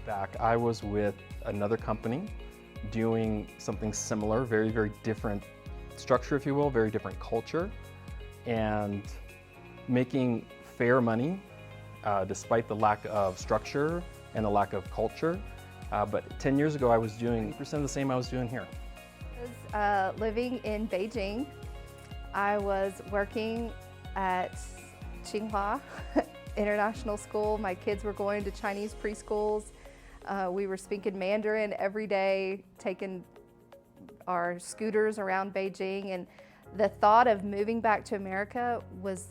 back, I was with another company doing something similar, very, very different structure, if you will, very different culture, and making fair money despite the lack of structure and the lack of culture. But 10 years ago, I was doing 80% of the same I was doing here. I was living in Beijing. I was working at Tsinghua International School. My kids were going to Chinese preschools. We were speaking Mandarin every day, taking our scooters around Beijing, and the thought of moving back to America was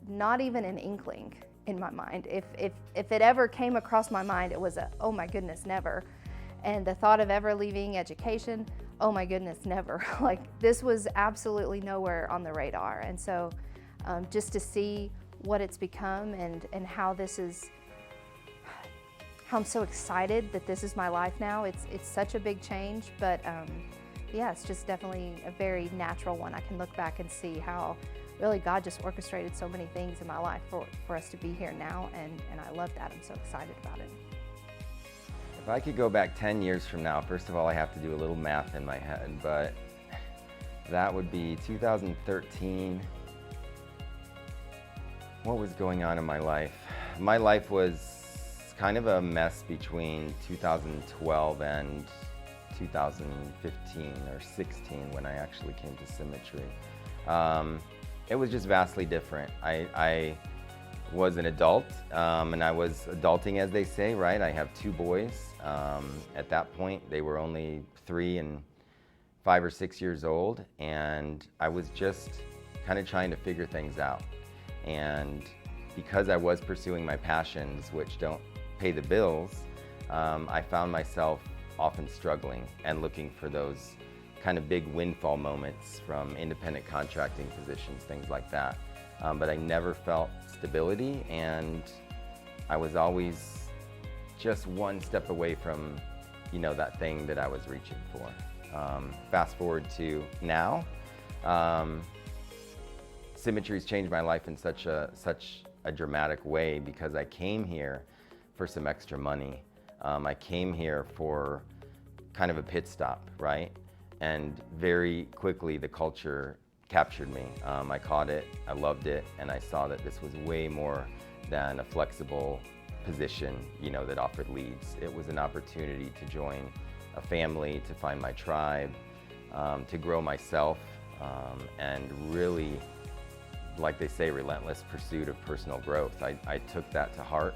not even an inkling in my mind. If it ever came across my mind, it was oh my goodness, never. And the thought of ever leaving education, oh my goodness, never. Like, this was absolutely nowhere on the radar. And so just to see what it's become and how I'm so excited that this is my life now. It's such a big change, but yeah, it's just definitely a very natural one. I can look back and see how really God just orchestrated so many things in my life for us to be here now, and I love that. I'm so excited about it. If I could go back 10 years from now, first of all, I have to do a little math in my head, but that would be 2013. What was going on in my life? My life was kind of a mess between 2012 and 2015 or 16 when I actually came to Symmetry. It was just vastly different. I was an adult, and I was adulting, as they say, right? I have two boys. At that point, they were only 3 and 5 or 6 years old, and I was just kind of trying to figure things out. And because I was pursuing my passions, which don't pay the bills, I found myself often struggling and looking for those kind of big windfall moments from independent contracting positions, things like that. But I never felt stability, and I was always just one step away from, that thing that I was reaching for. Fast forward to now, Symmetry's changed my life in such a dramatic way because I came here for some extra money. I came here for kind of a pit stop, right? And very quickly the culture captured me. I caught it, I loved it, and I saw that this was way more than a flexible position, that offered leads. It was an opportunity to join a family, to find my tribe, to grow myself, and really, like they say, relentless pursuit of personal growth. I took that to heart,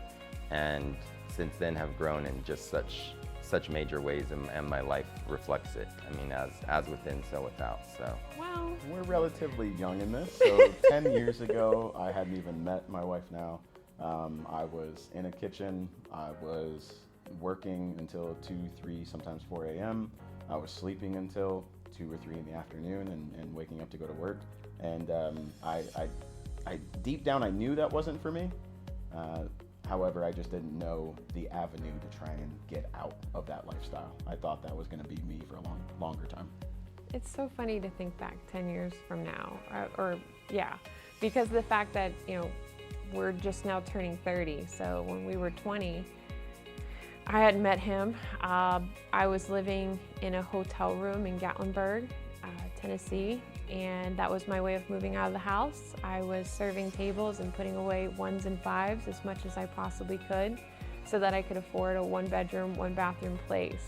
and since then have grown in just such major ways, and my life reflects it. I mean, as within, so without. So. Wow. We're relatively young in this. So 10 years ago, I hadn't even met my wife now. I was in a kitchen. I was working until 2, 3, sometimes 4 a.m. I was sleeping until 2 or 3 in the afternoon and waking up to go to work. And I deep down, I knew that wasn't for me. However, I just didn't know the avenue to try and get out of that lifestyle. I thought that was going to be me for a longer time. It's so funny to think back 10 years from now, because the fact that, we're just now turning 30. So when we were 20, I hadn't met him. I was living in a hotel room in Gatlinburg, Tennessee, and that was my way of moving out of the house. I was serving tables and putting away 1s and 5s as much as I possibly could so that I could afford a 1-bedroom, 1-bathroom place.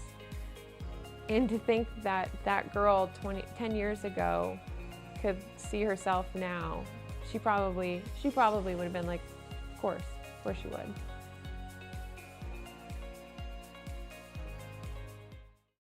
And to think that that girl 10 years ago could see herself now, she probably would have been like, of course she would.